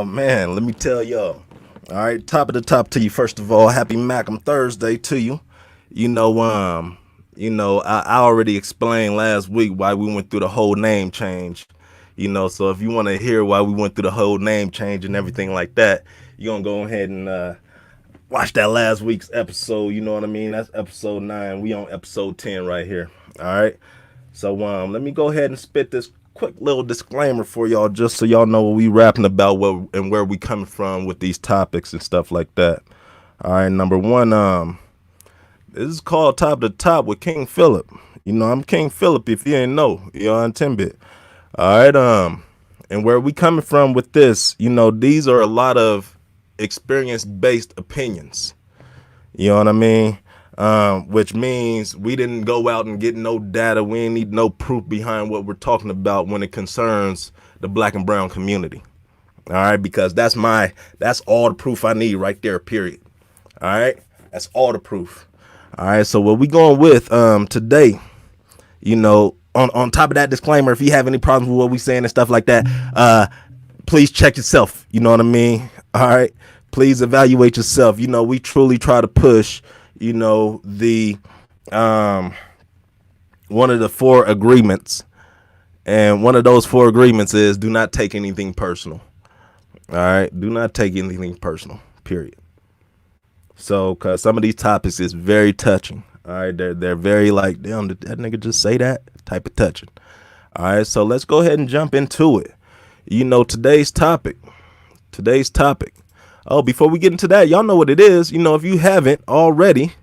Oh man, let me tell y'all. All right, top of the top to you. First of all, happy Malcolm Thursday to you. You know, I already explained last week why we went through the whole name change. So if you want to hear why we went through the whole name change and everything like that, you're gonna go ahead and watch that last week's episode. You know what I mean? That's episode 9. We on episode 10 right here. All right. So let me go ahead and spit this quick little disclaimer for y'all, just so y'all know what we rapping about, what and where we coming from with these topics and stuff like that. All right, number one, this is called Top to Top with King Phillip. I'm King Phillip if you ain't know. You're on 10-bit. All right, and where we coming from with this, these are a lot of experience-based opinions. You know what I mean? Which means we didn't go out and get no data. We ain't need no proof behind what we're talking about when it concerns the black and brown community. All right, because that's all the proof I need right there, period. All right, that's all the proof. All right, so what we going with today, on top of that disclaimer, if you have any problems with what we saying and stuff like that, please check yourself. You know what I mean? All right, please evaluate yourself. We truly try to push the one of the 4 agreements, and one of those 4 agreements is do not take anything personal. All right, do not take anything personal, period. So because some of these topics is very touching. All right, they're very like, damn, did that nigga just say that type of touching. All right, so let's go ahead and jump into it. Today's topic. Oh, before we get into that, y'all know what it is. If you haven't already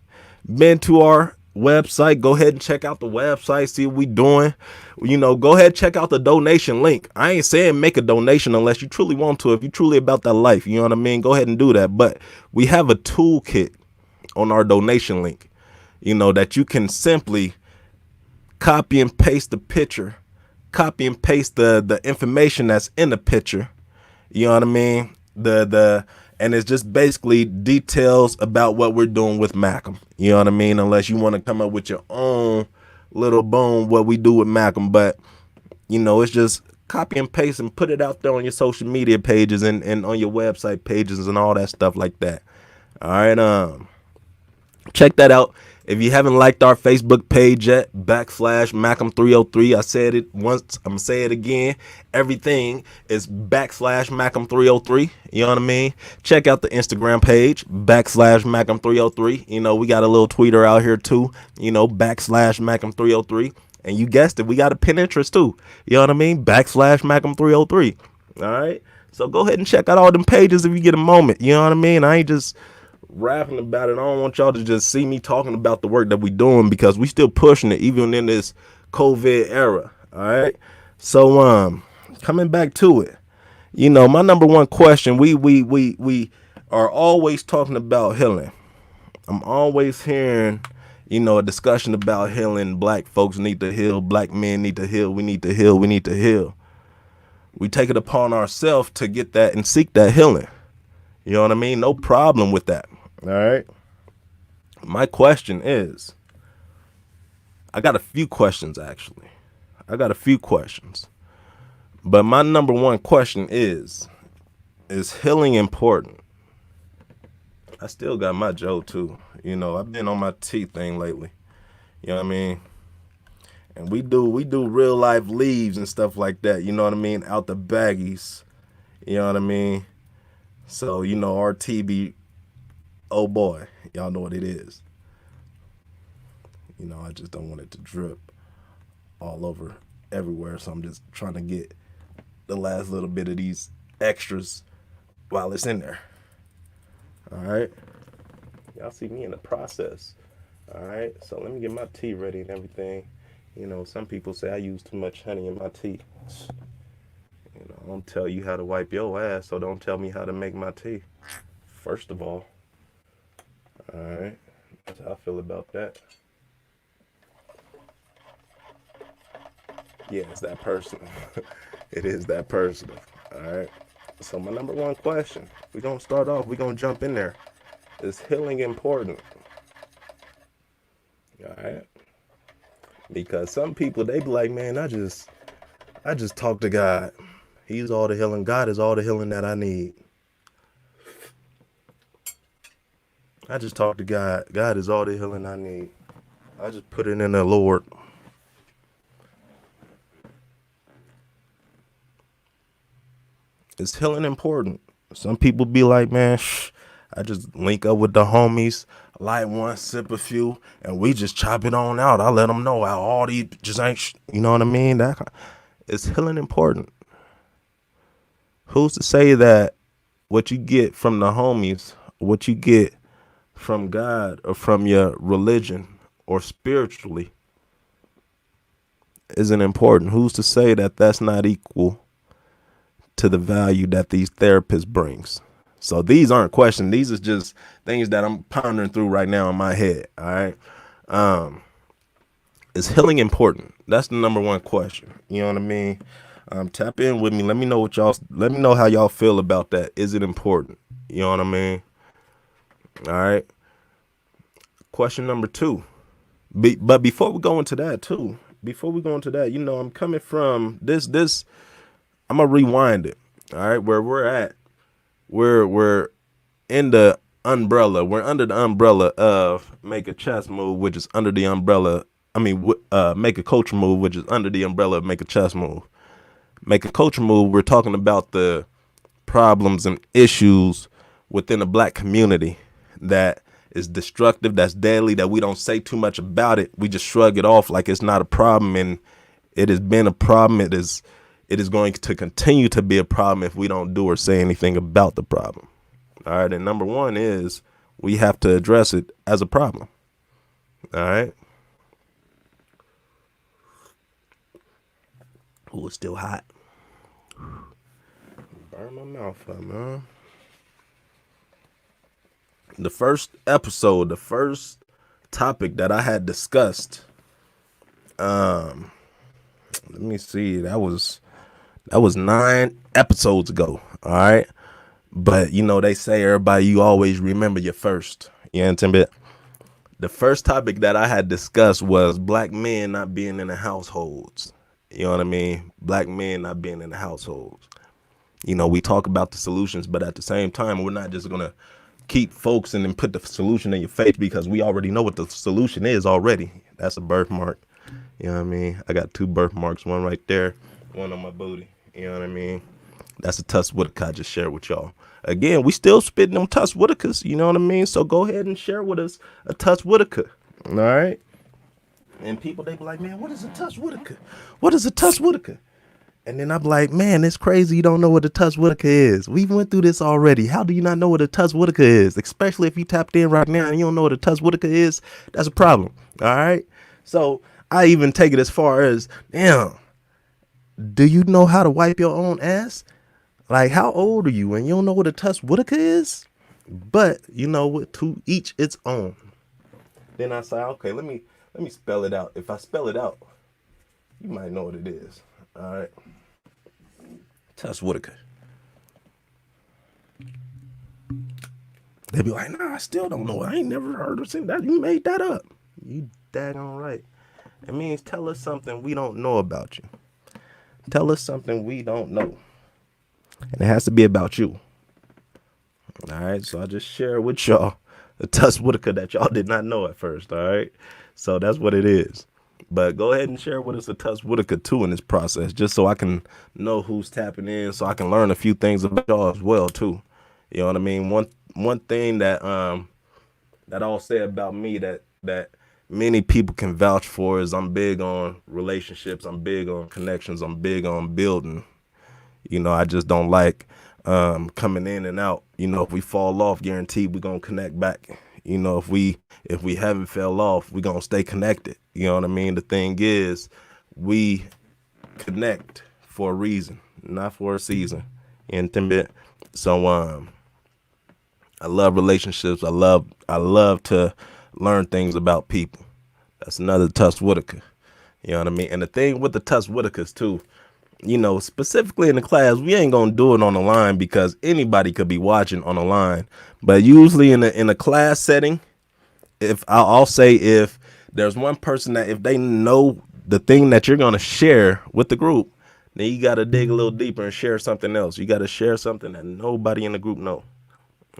been to our website, go ahead and check out the website, see what we doing. Go ahead and check out the donation link. I ain't saying make a donation unless you truly want to. If you truly about that life, you know what I mean? Go ahead and do that. But we have a toolkit on our donation link, that you can simply copy and paste the picture, copy and paste the information that's in the picture. You know what I mean? And it's just basically details about what we're doing with Malcolm. You know what I mean? Unless you want to come up with your own little boom, what we do with Malcolm. But, it's just copy and paste and put it out there on your social media pages and on your website pages and all that stuff like that. All right. Check that out. If you haven't liked our Facebook page yet, /Malcolm303. I said it once. I'm going to say it again. Everything is /Malcolm303. You know what I mean? Check out the Instagram page, /Malcolm303. We got a little tweeter out here too, /Malcolm303. And you guessed it, we got a Pinterest too. You know what I mean? /Malcolm303. All right. So go ahead and check out all them pages if you get a moment. You know what I mean? I ain't just rapping about it. I don't want y'all to just see me talking about the work that we doing, because we still pushing it even in this COVID era. All right. So coming back to it, my number one question, we are always talking about healing. I'm always hearing a discussion about healing. Black folks need to heal, black men need to heal, we need to heal. We take it upon ourselves to get that and seek that healing. You know what I mean? No problem with that. All right. My question is, I got a few questions, actually. But my number one question is healing important? I still got my Joe too. I've been on my T thing lately. You know what I mean? And we do real life leaves and stuff like that. You know what I mean? Out the baggies. You know what I mean? So, our TB, oh boy, y'all know what it is. I just don't want it to drip all over everywhere. So I'm just trying to get the last little bit of these extras while it's in there. All right. Y'all see me in the process. All right. So let me get my tea ready and everything. Some people say I use too much honey in my tea. I don't tell you how to wipe your ass, so don't tell me how to make my tea. First of all. All right. That's how I feel about that. Yeah, it's that personal. It is that personal. All right. So my number one question, we're going to start off, we're going to jump in there. Is healing important? All right. Because some people, they be like, man, I just talk to God. He's all the healing. God is all the healing that I need. I just talk to God. God is all the healing I need. I just put it in the Lord. Is healing important? Some people be like, man, I just link up with the homies, light one, sip a few, and we just chop it on out. I let them know how all these just ain't, you know what I mean? Is healing important? Who's to say that what you get from the homies, what you get from God or from your religion or spiritually isn't important? Who's to say that that's not equal to the value that these therapists brings? So these aren't questions. These are just things that I'm pondering through right now in my head. All right. Is healing important? That's the number one question. You know what I mean? Tap in with me. Let me know how y'all feel about that. Is it important? You know what I mean? All right. Question number 2. But before we go into that, you know, I'm coming from this, I'm going to rewind it. All right. Where we're at, we're in the umbrella. We're under the umbrella of Make a Chess Move, which is under the umbrella. Make a Culture Move, which is under the umbrella of Make a Chess Move. Make a Culture Move, we're talking about the problems and issues within the Black community that is destructive, that's deadly, that we don't say too much about it. We just shrug it off like it's not a problem, and it has been a problem. It is going to continue to be a problem if we don't do or say anything about the problem. All right, and number 1 is we have to address it as a problem. All right. Oh, it's still hot. Burn my mouth up, man. The first topic that I had discussed, let me see, that was 9 episodes ago. All right. But you know, they say everybody, you always remember your first. You know what I'm saying? The first topic that I had discussed was Black men not being in the households. You know what I mean? Black men not being in the households. You know, we talk about the solutions, but at the same time, we're not just going to keep folks and then put the solution in your face, because we already know what the solution is already. That's a birthmark. You know what I mean? I got 2 birthmarks, one right there, one on my booty. You know what I mean? That's a Tuss Whitaker I just shared with y'all. Again, we still spitting them Tuss Whitakers. You know what I mean? So go ahead and share with us a Tuss Whitaker. All right? And people, they be like, man, what is a Tuss Whitaker? What is a Tuss Whitaker? And then I'm like, man, it's crazy you don't know what a Tuss Whitaker is. We went through this already. How do you not know what a Tuss Whitaker is? Especially if you tapped in right now and you don't know what a Tuss Whitaker is. That's a problem. All right? So I even take it as far as, damn, do you know how to wipe your own ass? Like, how old are you and you don't know what a Tuss Whitaker is? But, you know, to each its own. Then I say, okay, let me spell it out. If I spell it out, you might know what it is. All right. Tuss Whitaker. They be like, nah, I still don't know. I ain't never heard of that. You made that up. You daggone right. It means tell us something we don't know about you. Tell us something we don't know. And it has to be about you. All right. So I just share with y'all the Tuss Whitaker that y'all did not know at first. All right. So that's what it is. But go ahead and share with us a Tuss Whitaker too in this process, just so I can know who's tapping in, so I can learn a few things about y'all as well too. You know what I mean? One thing that I'll say about me that many people can vouch for is I'm big on relationships. I'm big on connections. I'm big on building. You know, I just don't like coming in and out. You know, if we fall off, guaranteed we're gonna connect back. You know, if we haven't fell off, we're gonna stay connected. You know what I mean? The thing is, we connect for a reason, not for a season. So I love relationships. I love to learn things about people. That's another Tuss Whitaker. You know what I mean? And the thing with the Tuss Whitakers too, you know, specifically in the class, we ain't gonna do it on the line because anybody could be watching on the line. But usually in a class setting, I'll say if there's one person that if they know the thing that you're gonna share with the group, Then you got to dig a little deeper and share something else. You got to share something that nobody in the group know.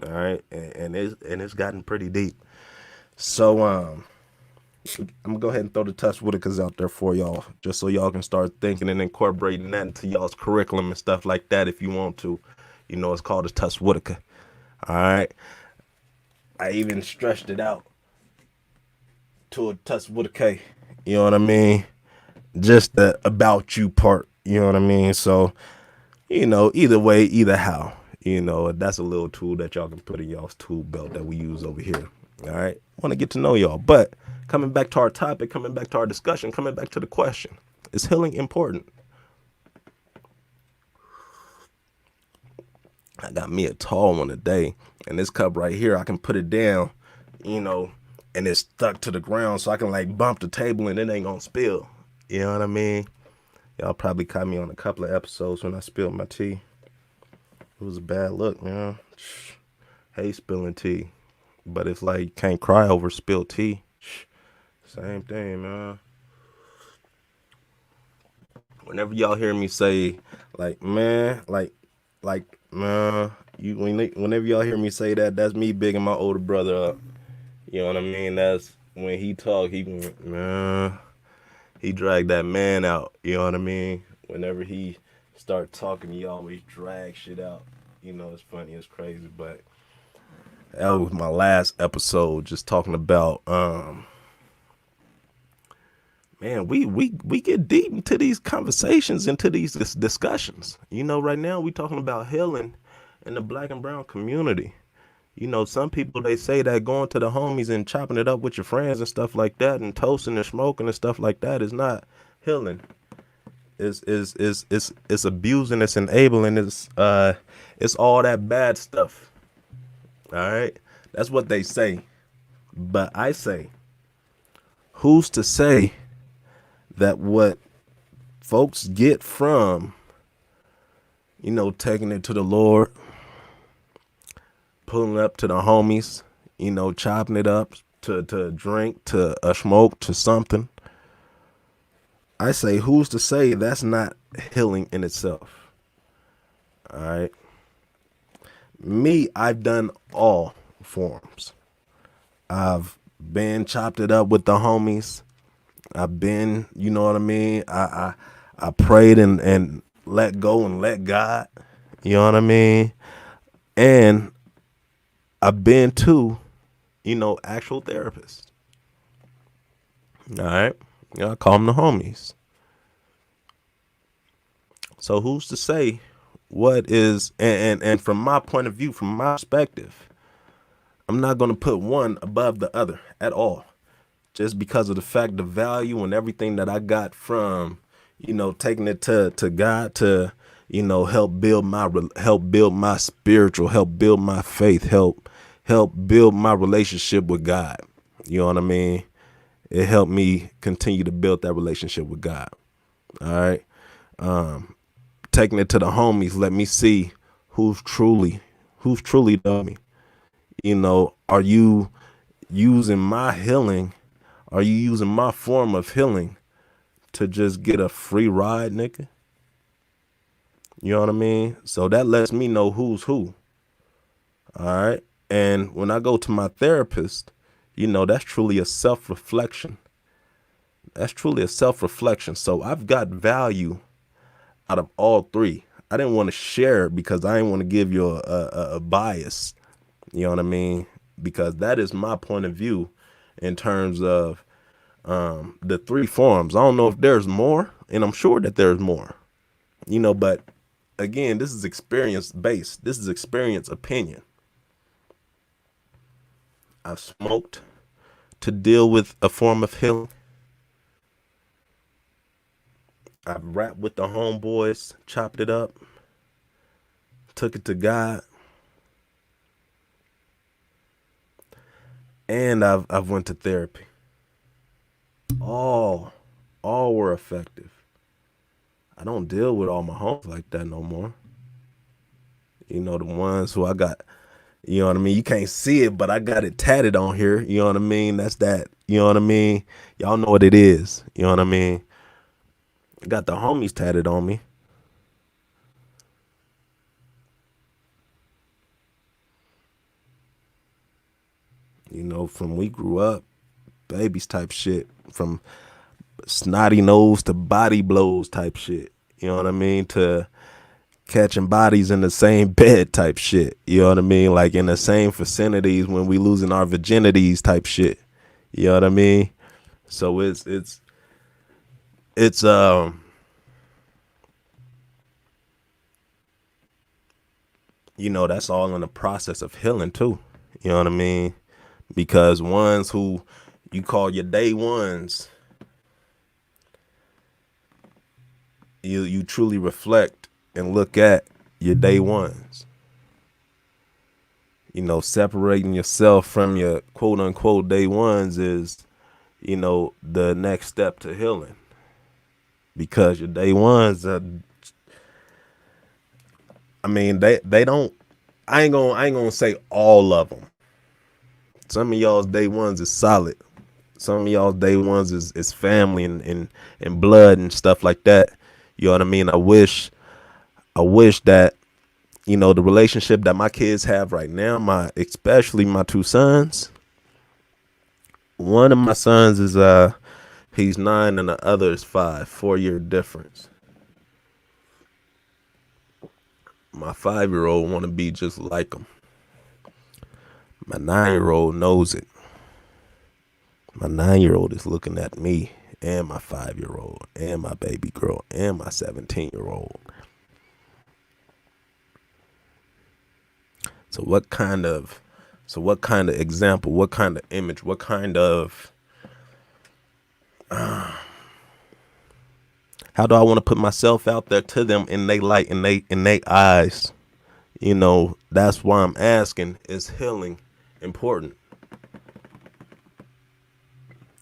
All right, and it's gotten pretty deep. So I'm gonna go ahead and throw the Touch Whitakers out there for y'all, just so y'all can start thinking and incorporating that into y'all's curriculum and stuff like that if you want to. You know, it's called a Touch Whitaker. All right. I even stretched it out to a Touch Whitaker. You know what I mean? Just the about you part. You know what I mean? So, you know, either way, either how. You know, that's a little tool that y'all can put in y'all's tool belt that we use over here. All right. Want to get to know y'all. But coming back to our topic, coming back to our discussion, coming back to the question, is healing important? I got me a tall one today, and this cup right here, I can put it down, you know, and it's stuck to the ground, so I can like bump the table and it ain't gonna spill. You know what I mean? Y'all probably caught me on a couple of episodes when I spilled my tea. It was a bad look, man. Hate spilling tea, but it's like you can't cry over spilled tea. Same thing, man. Whenever y'all hear me say, like, man, man, whenever y'all hear me say that, that's me bigging my older brother up. You know what I mean? That's when he talk, he dragged that man out. You know what I mean? Whenever he start talking, he always drag shit out. You know, it's funny, it's crazy, but that was my last episode, just talking about man, we get deep into these conversations, into these discussions. You know, right now we talking about healing in the Black and brown community. You know, some people, they say that going to the homies and chopping it up with your friends and stuff like that and toasting and smoking and stuff like that is not healing. It's abusing, it's enabling, it's all that bad stuff. All right? That's what they say. But I say, who's to say that what folks get from, you know, taking it to the Lord, pulling up to the homies, you know, chopping it up to a drink, to a smoke, to something. I say, who's to say that's not healing in itself? All right. Me, I've done all forms. I've been chopped it up with the homies. I've been, you know what I mean? I prayed and let go and let God. You know what I mean? And I've been to, you know, actual therapists. All right. You know, I call them the homies. So who's to say what is, and from my point of view, from my perspective, I'm not going to put one above the other at all. Just because of the fact, the value and everything that I got from, you know, taking it to God to, you know, help build my spiritual, help build my faith, help build my relationship with God. You know what I mean? It helped me continue to build that relationship with God. All right. Taking it to the homies, let me see who's truly done me. You know, are you using my healing? Are you using my form of healing to just get a free ride, nigga? You know what I mean? So that lets me know who's who. All right. And when I go to my therapist, you know, that's truly a self-reflection. That's truly a self-reflection. So I've got value out of all three. I didn't want to share because I didn't want to give you a bias. You know what I mean? Because that is my point of view in terms of the three forms. I don't know if there's more, and I'm sure that there's more, you know, but again, this is experience based. This is experience opinion. I've smoked to deal with a form of healing. I've rapped with the homeboys, chopped it up, took it to God. And I've went to therapy. All were effective. I don't deal with all my homies like that no more. You know, the ones who I got, you know what I mean? You can't see it, but I got it tatted on here. You know what I mean? That's that. You know what I mean? Y'all know what it is. You know what I mean? I got the homies tatted on me. From we grew up, babies type shit, from snotty nose to body blows type shit. You know what I mean? To catching bodies in the same bed type shit. You know what I mean? Like in the same vicinities when we losing our virginities type shit. You know what I mean? So it's that's all in the process of healing too. You know what I mean? Because ones who you call your day ones, you truly reflect and look at your day ones. Separating yourself from your quote unquote day ones is, the next step to healing. Because your day ones are, they don't, I ain't gonna say all of them. Some of y'all's day ones is solid. Some of y'all's day ones is family and blood and stuff like that. You know what I mean? I wish that, the relationship that my kids have right now, especially my two sons. One of my sons is he's 9 and the other is 5, 4-year difference. My 5-year-old want to be just like him. My 9-year-old knows it. My 9-year-old is looking at me and my 5-year-old and my baby girl and my 17-year-old. So what kind of example, what kind of image, what kind of how do I want to put myself out there to them in they light, in they eyes? That's why I'm asking, is healing important?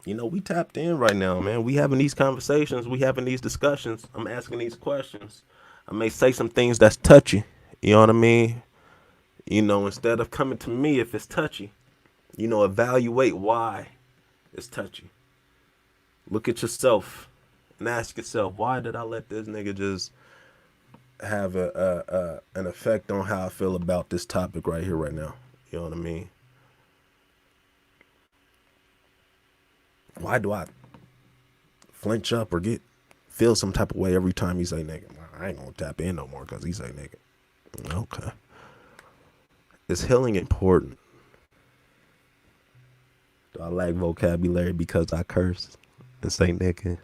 We tapped in right now, man. We having these conversations, we having these discussions. I'm asking these questions. I may say some things that's touchy. You know what I mean? Instead of coming to me if it's touchy, evaluate why it's touchy. Look at yourself and ask yourself, why did I let this nigga just have an effect on how I feel about this topic right here, right now? You know what I mean? Why do I flinch up or feel some type of way every time you say nigga? I ain't gonna tap in no more because he say nigga. Okay. Is healing important? Do I lack vocabulary because I curse and say nigga?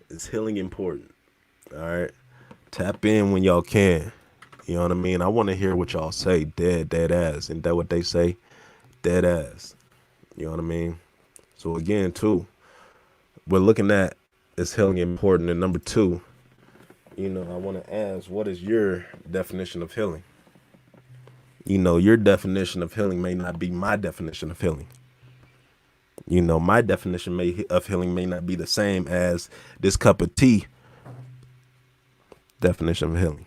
Is healing important? All right. Tap in when y'all can. You know what I mean? I want to hear what y'all say. Dead ass. Isn't that what they say? Dead ass. You know what I mean? So again, too, we're looking at, is healing important? And number 2, I want to ask, what is your definition of healing? Your definition of healing may not be my definition of healing. My definition of healing may not be the same as this cup of tea definition of healing.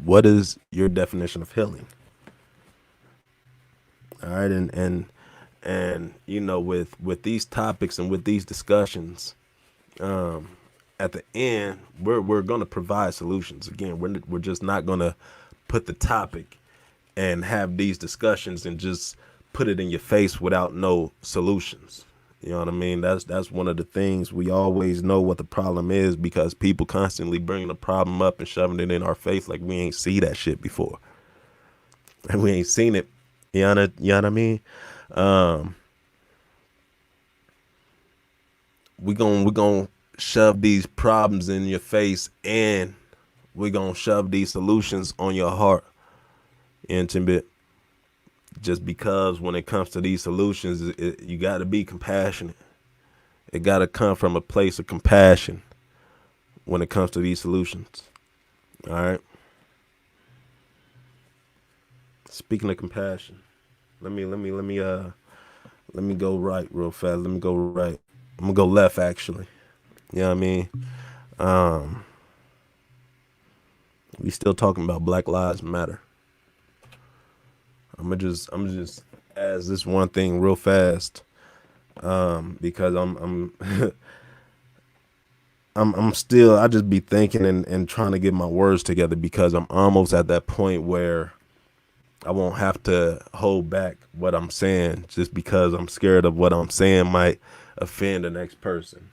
What is your definition of healing? All right, and with these topics and with these discussions, at the end, we're gonna provide solutions. Again, we're just not gonna put the topic and have these discussions and just put it in your face without no solutions. You know what I mean? That's one of the things. We always know what the problem is because people constantly bring the problem up and shoving it in our face like we ain't see that shit before. And we ain't seen it. You know what I mean? We gonna shove these problems in your face and we gonna shove these solutions on your heart. Intimate. Just because when it comes to these solutions, you got to be compassionate. It got to come from a place of compassion when it comes to these solutions. All right. Speaking of compassion, let me go right real fast. Let me go right. I'm gonna go left actually. You know what I mean? We still talking about Black Lives Matter. I'm gonna just ask this one thing real fast, because I'm I'm still, I just be thinking and trying to get my words together because I'm almost at that point where I won't have to hold back what I'm saying just because I'm scared of what I'm saying might offend the next person.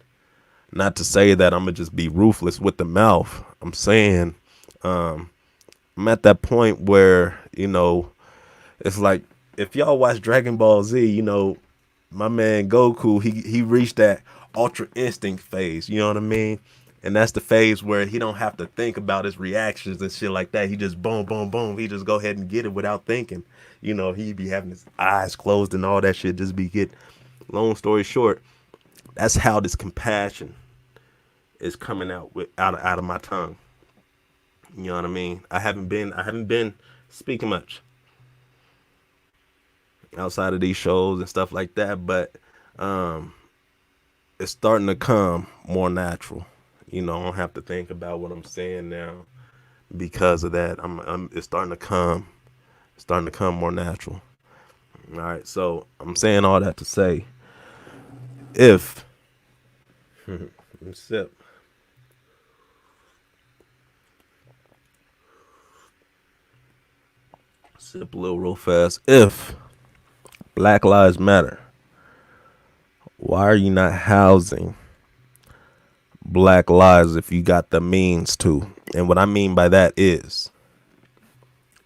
Not to say that I'm gonna just be ruthless with the mouth. I'm saying I'm at that point where, it's like if y'all watch Dragon Ball Z, my man Goku, he reached that ultra instinct phase, you know what I mean? And that's the phase where he don't have to think about his reactions and shit like that. He just boom, boom, boom. He just go ahead and get it without thinking. He be having his eyes closed and all that shit. Just be get. Long story short, that's how this compassion is coming out of my tongue. You know what I mean? I haven't been speaking much outside of these shows and stuff like that, but it's starting to come more natural. I don't have to think about what I'm saying now because of that. It's starting to come more natural. All right, so I'm saying all that to say, if let me sip a little real fast. If Black Lives Matter, why are you not housing Black lives if you got the means to? And what I mean by that is,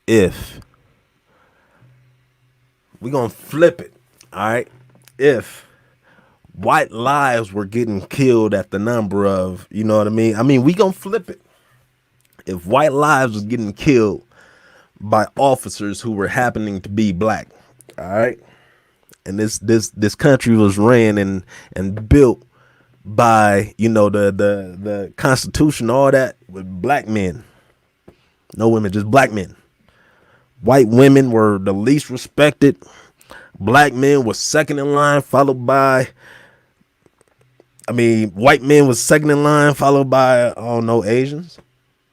if we gonna flip it, all right, if white lives were getting killed at the number of, you know what I mean, we gonna flip it. If white lives was getting killed by officers who were happening to be black, all right, and this country was ran and built by, the Constitution, all that, with black men, no women, just black men. White women were the least respected. Black men was second in line, followed by, white men was second in line, followed by, I don't know, Asians.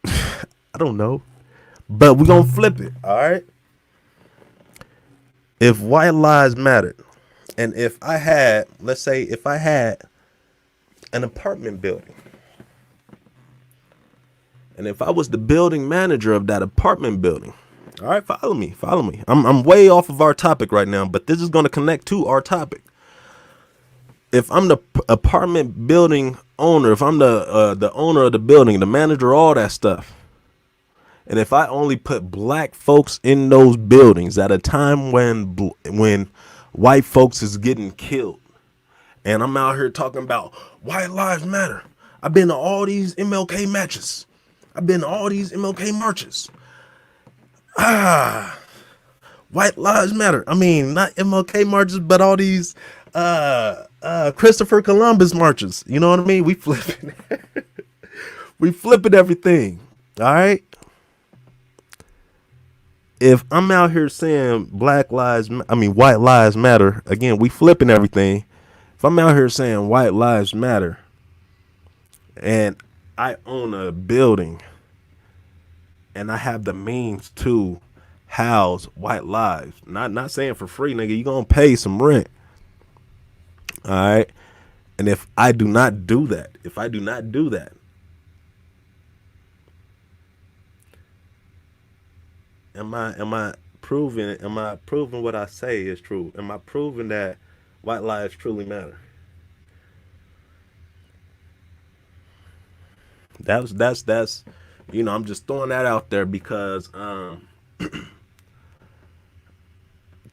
I don't know. But we're going to flip it, all right? If white lives mattered, and if I had, let's say, if I had an apartment building, and if I was the building manager of that apartment building, all right, follow me. I'm way off of our topic right now, but this is going to connect to our topic. If I'm the apartment building owner, if I'm the owner of the building, the manager, all that stuff, and if I only put black folks in those buildings at a time when white folks is getting killed, and I'm out here talking about white lives matter. I've been to all these MLK matches. I've been to all these MLK marches. White lives matter. Not MLK marches, but all these Christopher Columbus marches. You know what I mean? We flipping everything. All right. If I'm out here saying white lives matter, again, we flipping everything. If I'm out here saying white lives matter and I own a building and I have the means to house white lives, not saying for free, nigga, you gonna pay some rent. All right. And if I do not do that, am I proving what I say is true? Am I proving that white lives truly matter? That's I'm just throwing that out there because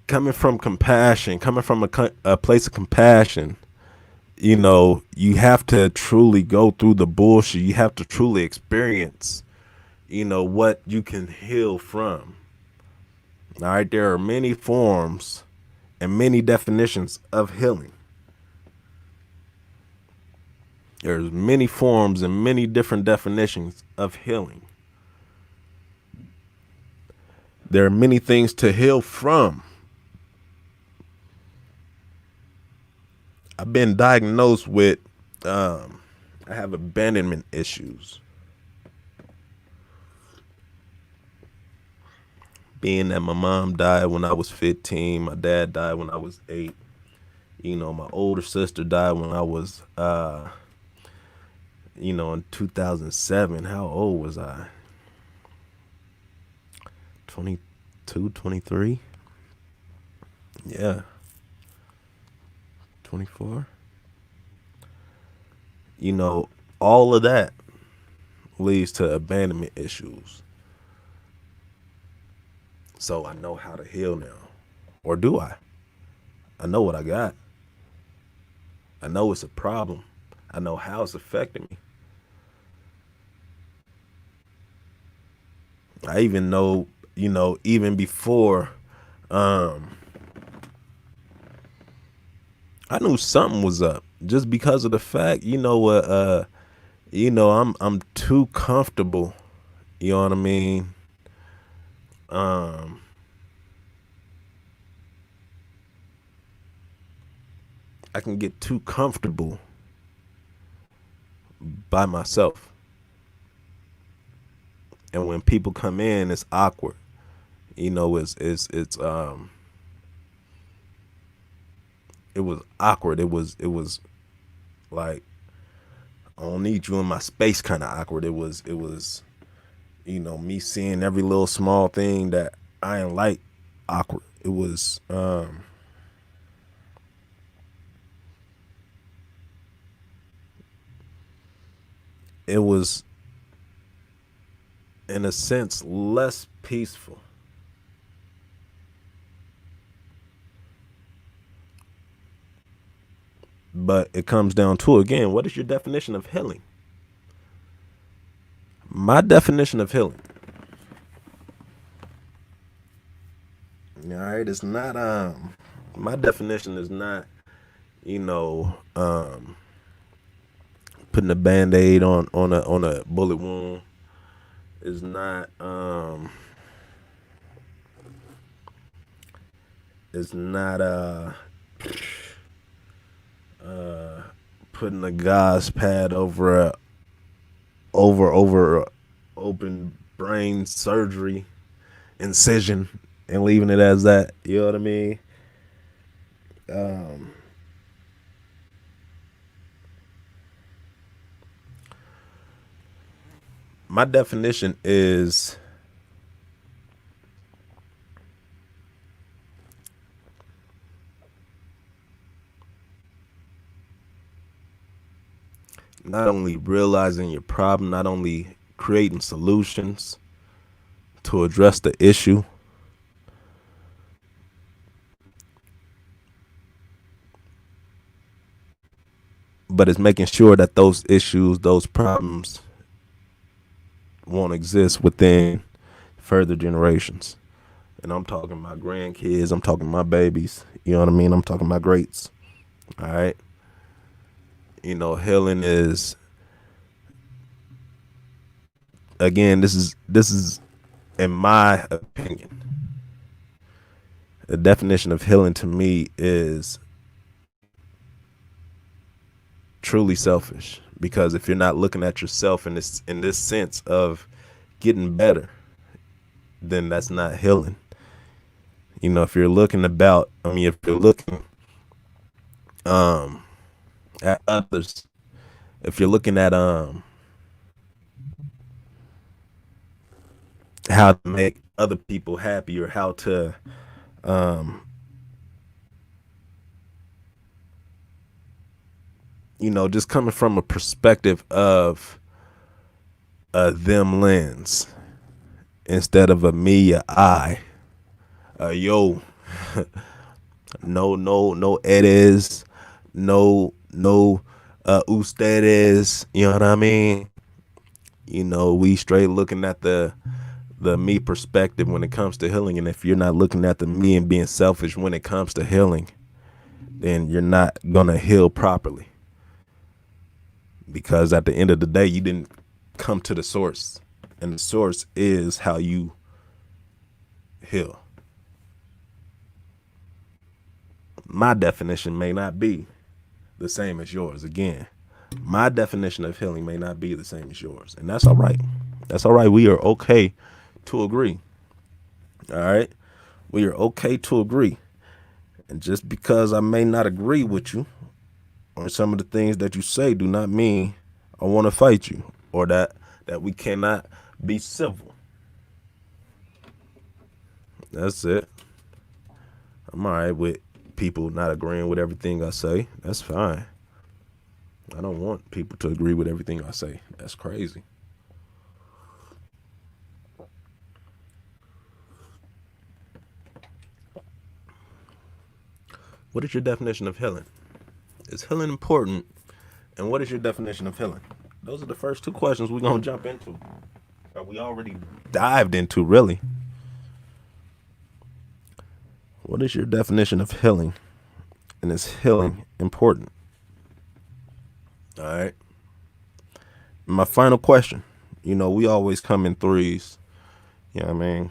coming from compassion, coming from a place of compassion, you have to truly go through the bullshit. You have to truly experience, what you can heal from. All right, there are many forms and many definitions of healing. There's many forms and many different definitions of healing. There are many things to heal from. I've been diagnosed with, I have abandonment issues. Being that my mom died when I was 15, my dad died when I was 8. My older sister died when I was, in 2007, how old was I? 22, 23? Yeah. 24? All of that leads to abandonment issues. So I know how to heal now. Or do I? I know what I got. I know it's a problem. I know how it's affecting me. I even know, even before, I knew something was up just because of the fact, I'm too comfortable. You know what I mean? I can get too comfortable by myself. And when people come in, it's awkward. It was awkward. It was like, I don't need you in my space kind of awkward. It was me seeing every little small thing that I ain't like awkward. It was in a sense less peaceful. But it comes down to, again, what is your definition of healing? My definition of healing, all right, it's not my definition is not, putting a band-aid on a bullet wound. Is not putting a gauze pad over a open brain surgery incision and leaving it as that. You know what I mean? My definition is not only realizing your problem, not only creating solutions to address the issue, but it's making sure that those issues, those problems won't exist within further generations. And I'm talking my grandkids, I'm talking my babies, you know what I mean? I'm talking my greats. All right. Healing is, again, this is in my opinion, the definition of healing to me is truly selfish. Because if you're not looking at yourself in this sense of getting better, then that's not healing. If you're looking at others, if you're looking at how to make other people happy, or how to just coming from a perspective of a them lens instead of a me, a I, yo, no eres, no ustedes, you know what I mean? We straight looking at the me perspective when it comes to healing. And if you're not looking at the me and being selfish when it comes to healing, then you're not gonna heal properly. Because at the end of the day, you didn't come to the source, and the source is how you heal. My definition may not be the same as yours. Again, my definition of healing may not be the same as yours, and that's all right. That's all right. We are okay to agree. All right. We are okay to agree. And just because I may not agree with you on some of the things that you say, do not mean I want to fight you, or that we cannot be civil. That's it. I'm all right with people not agreeing with everything I say. That's fine. I don't want people to agree with everything I say. That's crazy. What is your definition of healing? Is healing important? And what is your definition of healing? Those are the first two questions we're going to jump into. Or we already dived into, really. What is your definition of healing? And is healing important? All right. My final question. You know, we always come in threes. You know what I mean?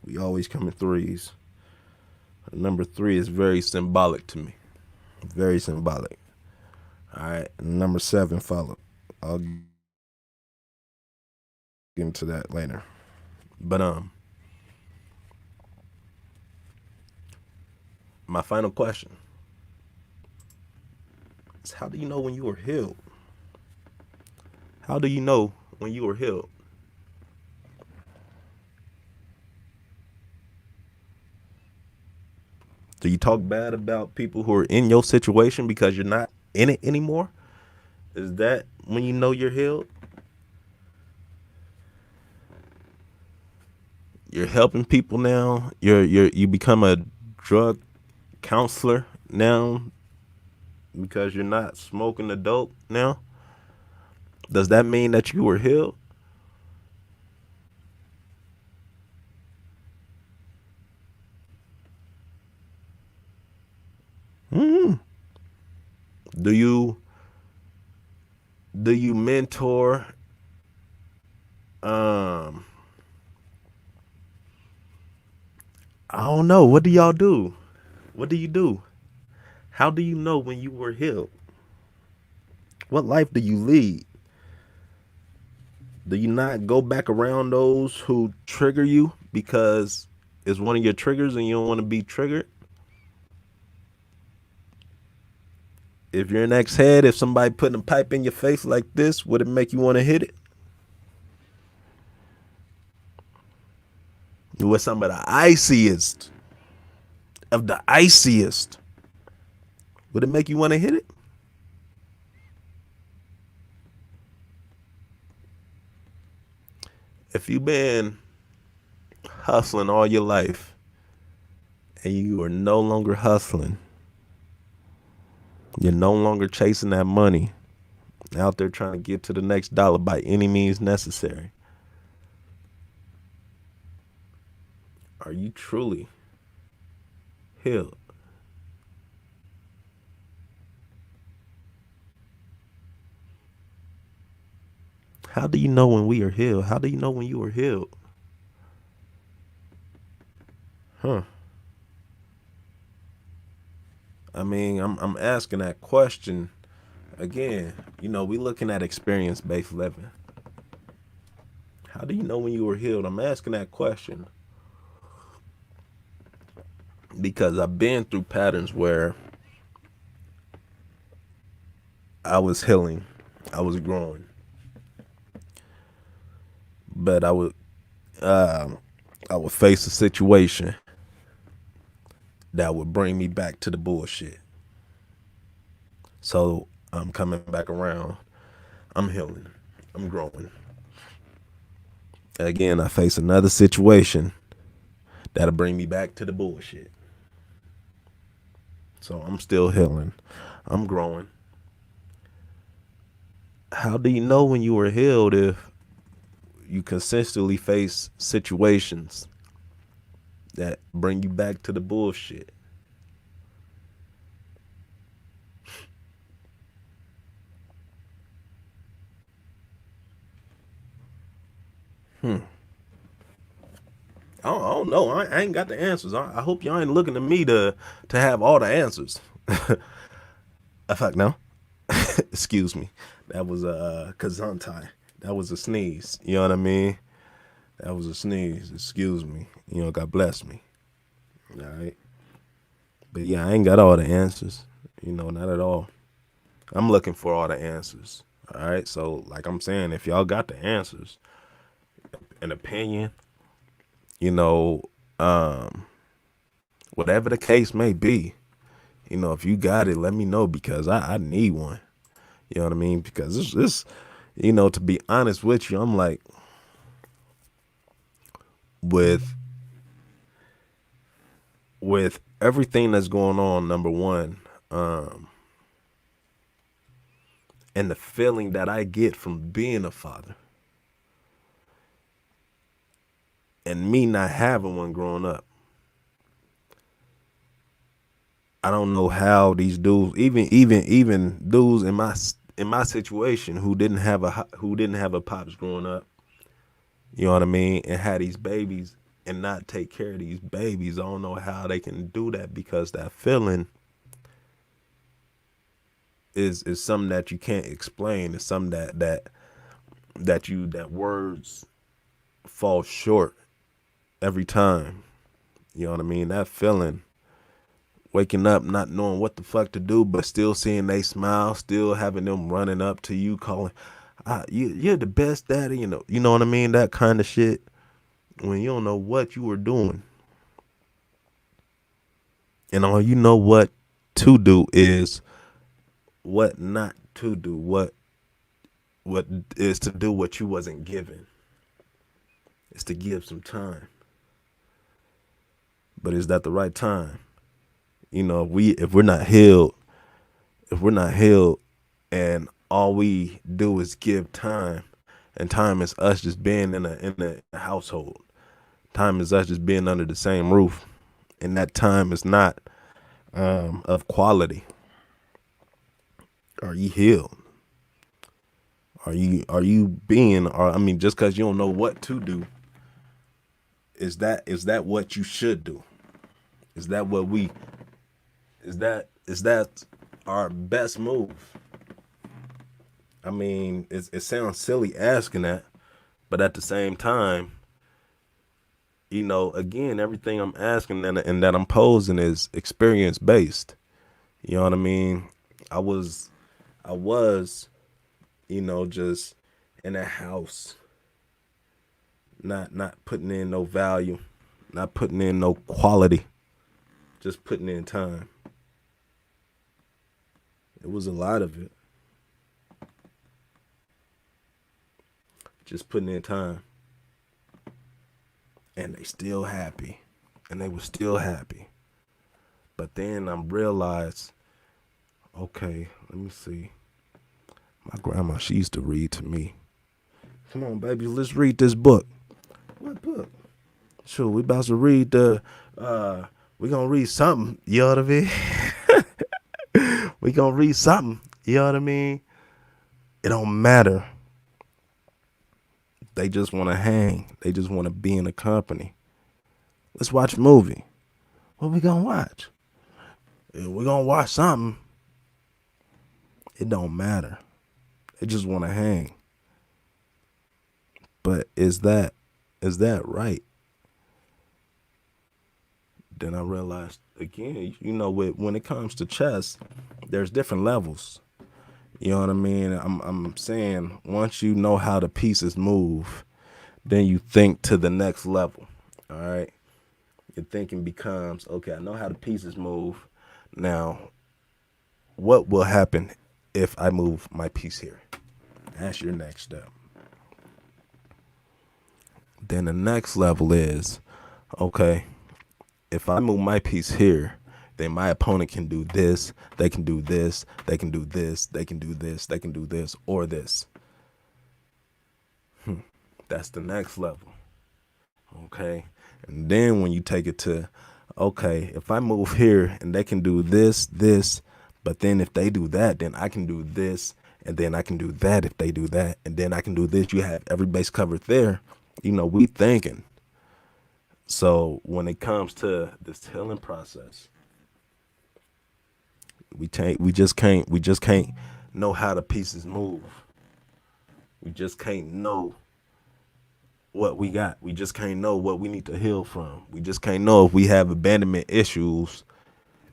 We always come in threes. Number 3 is very symbolic to me. Very symbolic. All right. Number 7 followed. I'll get into that later. But my final question is, how do you know when you are healed? How do you know when you are healed? Do you talk bad about people who are in your situation because you're not in it anymore? Is that when you know you're healed? You're helping people now. You become a drug counselor now because you're not smoking the dope now. Does that mean that you were healed? Do you mentor I don't know. What do y'all do? What do you do? How do you know when you were healed? What life do you lead? Do you not go back around those who trigger you because it's one of your triggers and you don't want to be triggered? If you're an ex-head, if somebody putting a pipe in your face like this, would it make you want to hit it? With some of the iciest of the iciest, would it make you want to hit it? If you've been hustling all your life and you are no longer hustling, you're no longer chasing that money, out there trying to get to the next dollar by any means necessary, are you truly healed? How do you know when we are healed? How do you know when you are healed? I mean, I'm asking that question again. You know, we looking at experience-based living. How do you know when you were healed? I'm asking that question because I've been through patterns where I was healing, I was growing, but I would face a situation that would bring me back to the bullshit. So I'm coming back around. I'm healing. I'm growing. Again, I face another situation that'll bring me back to the bullshit. So I'm still healing. I'm growing. How do you know when you were healed if you consistently face situations that bring you back to the bullshit? I don't know. I ain't got the answers. I hope y'all ain't looking to me to have all the answers. Fuck no. Excuse me. That was a kazantai. That was a sneeze. You know what I mean? That was a sneeze. Excuse me. You know, God bless me. All right. But yeah, I ain't got all the answers. You know, not at all. I'm looking for all the answers. All right. So, like I'm saying, if y'all got the answers, an opinion, you know, um, whatever the case may be, if you got it, let me know because I need one. You know what I mean? Because this, to be honest with you, I'm like, with everything that's going on, number one, and the feeling that I get from being a father and me not having one growing up. I don't know how these dudes, even dudes in my situation who didn't have a pops growing up, you know what I mean, and had these babies and not take care of these babies. I don't know how they can do that because that feeling is something that you can't explain. It's something that words fall short every time. You know what I mean? That feeling, waking up not knowing what the fuck to do, but still seeing they smile, still having them running up to you, calling, you're the best daddy. You know what I mean? That kind of shit. When you don't know what you were doing, and all you know what to do is what not to do. What is to do what you wasn't given. It's to give some time. But is that the right time? If we're not healed, and all we do is give time, and time is us just being in a household. Time is us just being under the same roof, and that time is not of quality. Are you healed? Are you being? Or I mean, just because you don't know what to do, is that what you should do? Is that what we? Is that our best move? I mean, it sounds silly asking that, but at the same time, again, everything I'm asking and that I'm posing is experience based. You know what I mean? I was, just in a house, not putting in no value, not putting in no quality, just putting in time. It was a lot of it. Just putting in time. And they still happy. And they were still happy. But then I realized, okay, let me see. My grandma, she used to read to me. Come on, baby, let's read this book. What book? Sure, we about to read we gonna read something, you know what I mean? We gonna read something, you know what I mean? It don't matter. They just want to hang. They just want to be in a company. Let's watch a movie. What we gonna watch? We gonna watch something. It don't matter. They just want to hang. But is that right? Then I realized again, when it comes to chess, there's different levels. You know what I mean? I'm saying once you know how the pieces move, then you think to the next level. All right. Your thinking becomes, okay, I know how the pieces move. Now, what will happen if I move my piece here? That's your next step. Then the next level is, okay, if I move my piece here, then my opponent can do this, they can do this, they can do this, they can do this, they can do this, or this. That's the next level. Okay. And then when you take it to, okay, if I move here and they can do this, but then if they do that, then I can do this, and then I can do that if they do that, and then I can do this. You have every base covered there. We thinking. So when it comes to this healing process, we just can't know how the pieces move. We just can't know what we got. We just can't know what we need to heal from. We just can't know if we have abandonment issues,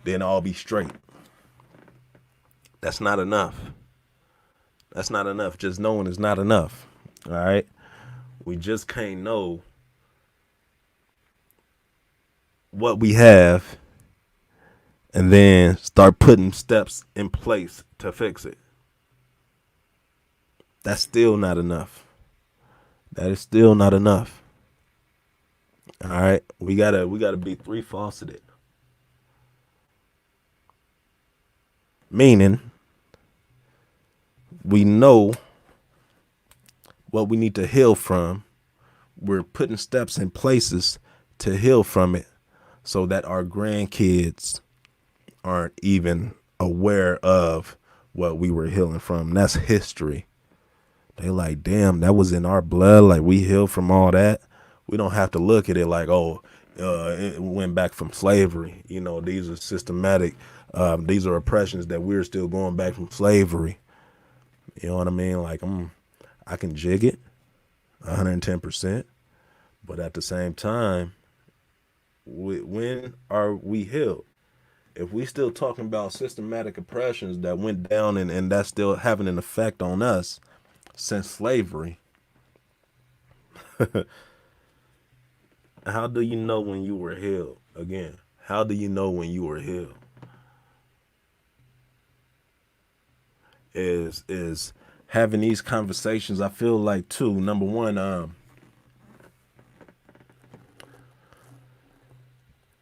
then all be straight. That's not enough. That's not enough. Just knowing is not enough. All right. We just can't know what we have and then start putting steps in place to fix it. That's still not enough. That is still not enough. All right. We gotta be three faceted. Meaning we know what we need to heal from. We're putting steps in places to heal from it so that our grandkids aren't even aware of what we were healing from. That's history. They like, damn, that was in our blood. Like we healed from all that. We don't have to look at it like, oh, it went back from slavery. You know, these are systematic. These are oppressions that we're still going back from slavery. You know what I mean? Like, I can jig it 110%. But at the same time, when are we healed? If we still talking about systematic oppressions that went down and that's still having an effect on us since slavery, how do you know when you were healed? Again, how do you know when you were healed? Is having these conversations. I feel like too. Number one,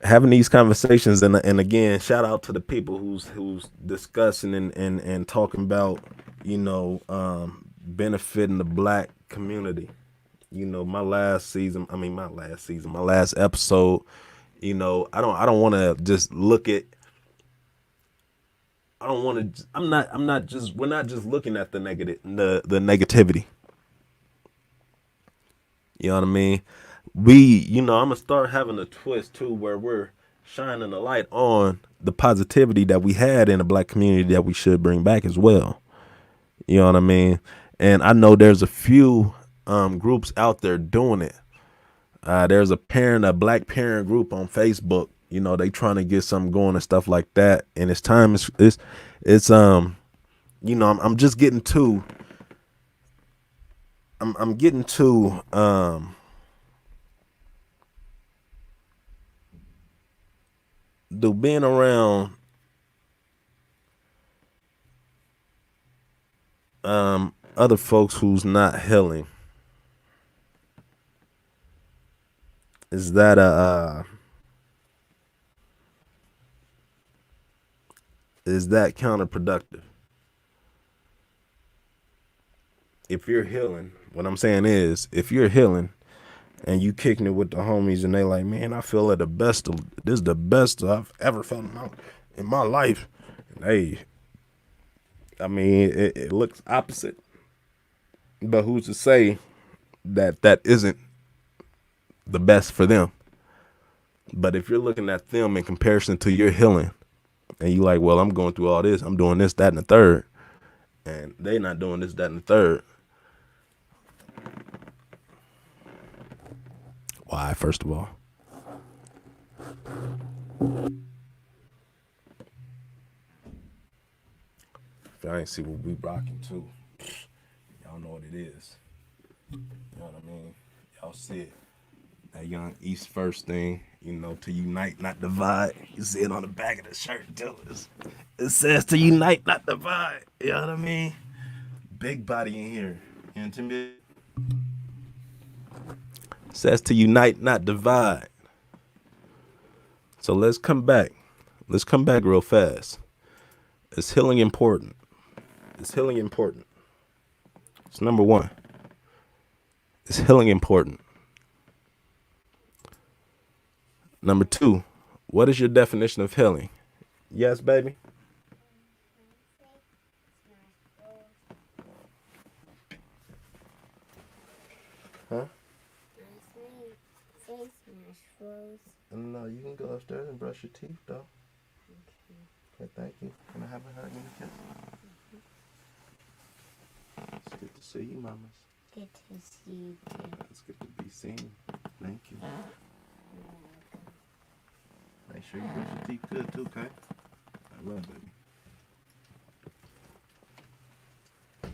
having these conversations and again, shout out to the people who's discussing and talking about, benefiting the black community. My last episode, I don't want to just look at. I don't want to. I'm not just. We're not just looking at the negative, the negativity. You know what I mean? I'm gonna start having a twist too, where we're shining a light on the positivity that we had in the black community that we should bring back as well. You know what I mean? And I know there's a few groups out there doing it. There's a black parent group on Facebook. They trying to get something going and stuff like that. And it's time. It's I'm just getting to. I'm getting to the being around other folks who's not healing. Is that is that counterproductive? If you're healing, what I'm saying is, if you're healing and you kicking it with the homies and they like, man, I feel like this is the best I've ever felt in my life. And hey, I mean, it looks opposite, but who's to say that that isn't the best for them? But if you're looking at them in comparison to your healing, and you like, well, I'm going through all this, I'm doing this, that, and the third, and they not doing this, that, and the third. Why, first of all? If y'all ain't see what we rocking too, y'all know what it is. You know what I mean? Y'all see it. That young East First thing, to unite, not divide. You see it on the back of the shirt too. It says to unite, not divide. You know what I mean? Big body in here. You know what I mean? It says to unite, not divide. So let's come back. Let's come back real fast. Is healing important? Is healing important? It's number one. Is healing important? Number two, what is your definition of healing? Yes, baby. Huh? No, you can go upstairs and brush your teeth, though. Okay, thank you. Can I have a hug and a kiss? It's good to see you, mamas. Good to see you too. It's good to be seen. Thank you. Make sure you brush your teeth good, too, okay? I love it.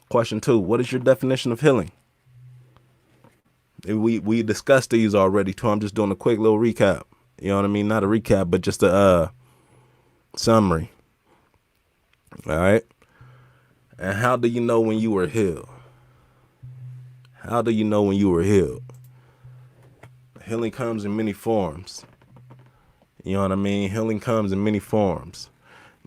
Question 2, what is your definition of healing? And we discussed these already too. I'm just doing a quick little recap. You know what I mean? Not a recap, but just a summary. All right. And how do you know when you were healed? How do you know when you were healed? Healing comes in many forms. You know what I mean? Healing comes in many forms.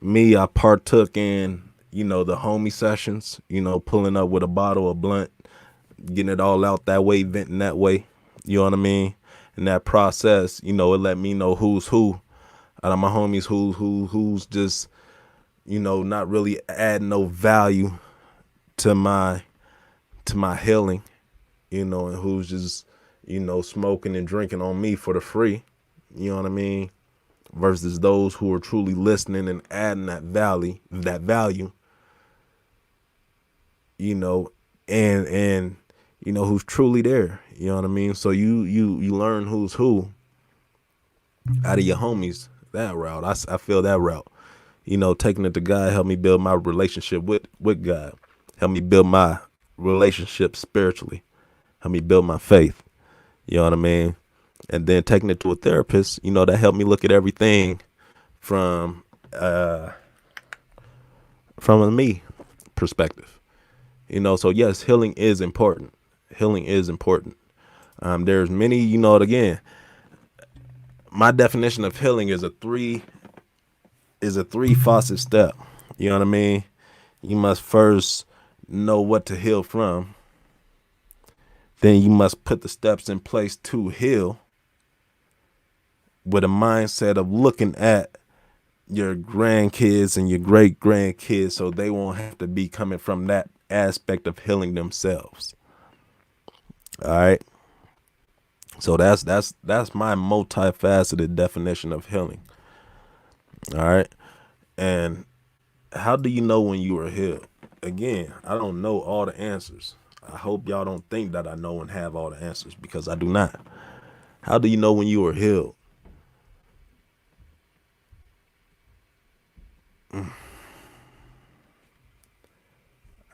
Me, I partook in, the homie sessions, pulling up with a bottle of blunt, getting it all out that way, venting that way. You know what I mean? And that process, it let me know who's who out of my homies, who's just, not really adding no value to my healing, and who's just, smoking and drinking on me for the free. You know what I mean? Versus those who are truly listening and adding that value, and who's truly there. You know what I mean? So you learn who's who out of your homies that route. I feel that route. Taking it to God helped me build my relationship with God. Help me build my relationship spiritually. Help me build my faith. You know what I mean? And then taking it to a therapist, that helped me look at everything from a me perspective. So yes, healing is important. Healing is important. There's many, again, my definition of healing is a three faucet step. You know what I mean? You must first know what to heal from. Then you must put the steps in place to heal with a mindset of looking at your grandkids and your great grandkids so they won't have to be coming from that aspect of healing themselves. All right. So that's my multifaceted definition of healing. All right. And how do you know when you are healed? Again, I don't know all the answers. I hope y'all don't think that I know and have all the answers, because I do not. How do you know when you are healed?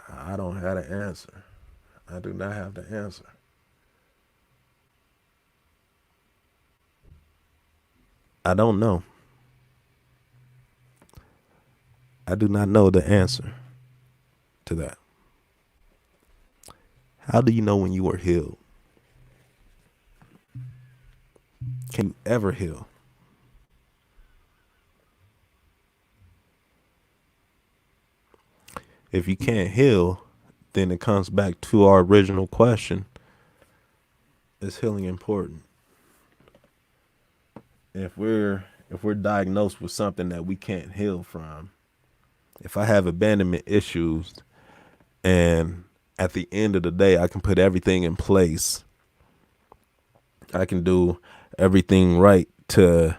I don't have the answer. I do not have the answer. I don't know. I do not know the answer to that. How do you know when you are healed? Can you ever heal? If you can't heal, then it comes back to our original question. Is healing important? If we're diagnosed with something that we can't heal from, if I have abandonment issues and at the end of the day I can put everything in place, I can do everything right to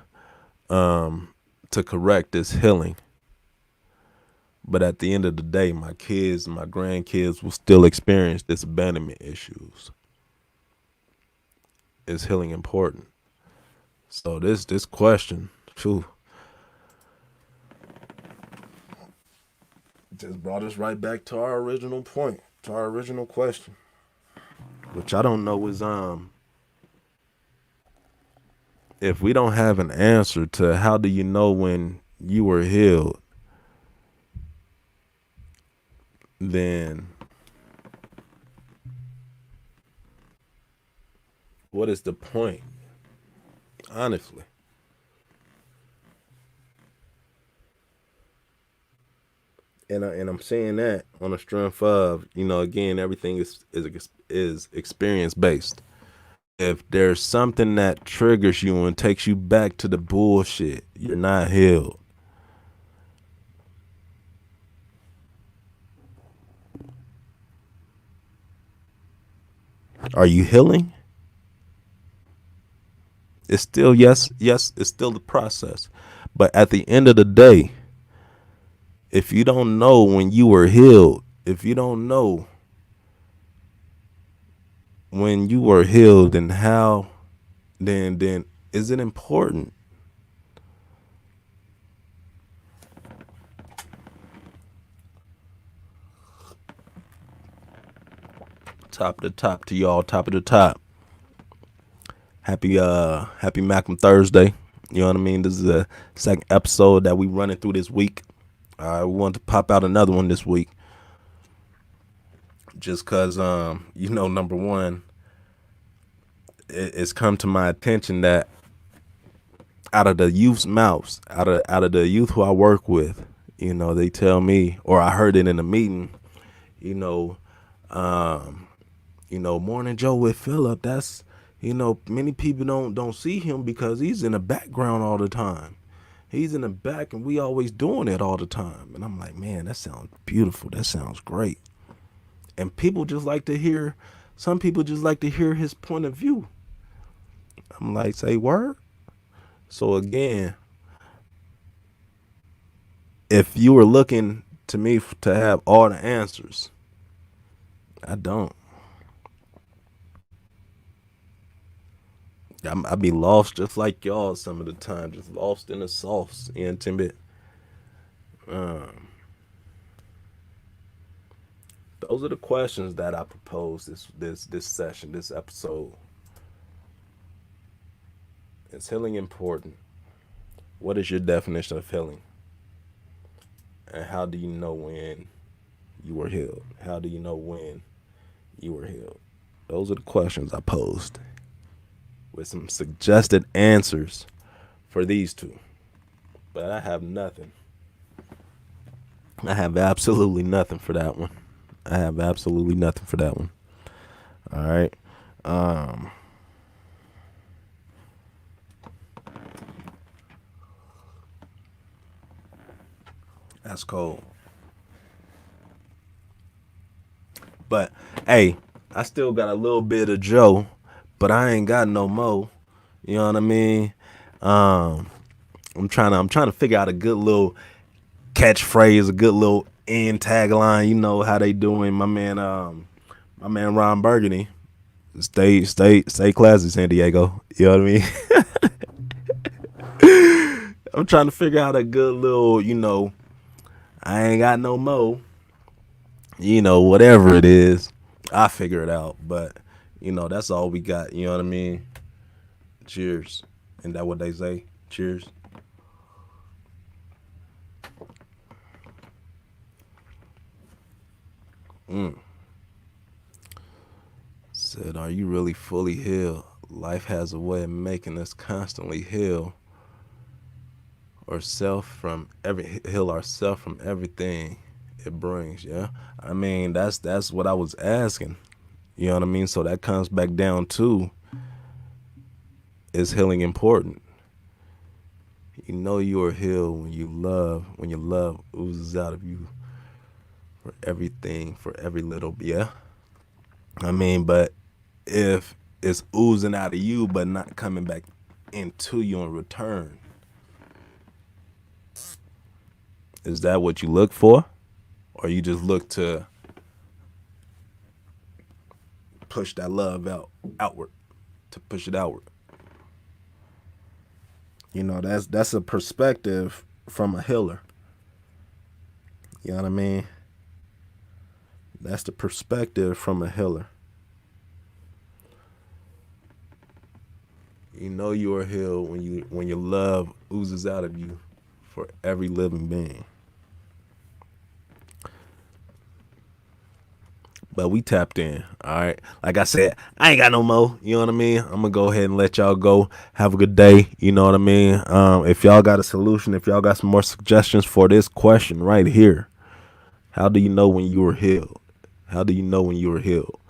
correct this healing. But at the end of the day, my kids and my grandkids will still experience this abandonment issues. Is healing important? So this question, phew, just brought us right back to our original point, to our original question, which I don't know is if we don't have an answer to how do you know when you were healed, then what is the point? Honestly. And I'm saying that on the strength of, again, everything is experience based. If there's something that triggers you and takes you back to the bullshit, you're not healed. Are you healing? It's still yes, it's still the process. But at the end of the day, if you don't know when you were healed, if you don't know when you were healed and how, then is it important? Top of the top to y'all, top of the top. Happy Malcolm Thursday. You know what I mean? This is the second episode that we running through this week. We want to pop out another one this week. Just cause number one, it's come to my attention that out of the youth's mouths, out of the youth who I work with, they tell me, or I heard it in a meeting, Morning Joe with Phillip, that's, many people don't see him because he's in the background all the time. He's in the back and we always doing it all the time. And I'm like, man, that sounds beautiful. That sounds great. And some people just like to hear his point of view. I'm like, say word. So again, if you were looking to me to have all the answers, I don't. I be lost just like y'all some of the time, just lost in the sauce, intimate. Those are the questions that I propose this session, this episode. Is healing important? What is your definition of healing? And how do you know when you were healed? How do you know when you were healed? Those are the questions I posed, with some suggested answers for these two. But I have nothing. I have absolutely nothing for that one. All right. That's cold. But hey, I still got a little bit of Joe, but I ain't got no mo. You know what I mean? I'm trying to figure out a good little catchphrase, a good little end tagline. You know how they doing, my man Ron Burgundy. Stay classy, San Diego. You know what I mean? I'm trying to figure out a good little, I ain't got no mo. Whatever it is, I figure it out. But, that's all we got. You know what I mean? Cheers. Isn't that what they say? Cheers. Said, are you really fully healed? Life has a way of making us constantly heal ourselves from everything it brings. Yeah, I mean that's what I was asking. You know what I mean? So that comes back down to, is healing important? You are healed when your love oozes out of you for everything, for every little, yeah. I mean, but if it's oozing out of you but not coming back into you in return, is that what you look for? Or you just look to push that love outward, to push it outward? That's a perspective from a healer. You know what I mean? That's the perspective from a healer. You are healed when your love oozes out of you for every living being. But we tapped in, all right? Like I said, I ain't got no more. You know what I mean? I'm going to go ahead and let y'all go. Have a good day. You know what I mean? If y'all got a solution, if y'all got some more suggestions for this question right here, how do you know when you were healed? How do you know when you were healed?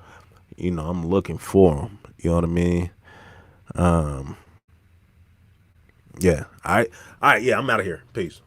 I'm looking for them. You know what I mean? Yeah. All right. Yeah, I'm out of here. Peace.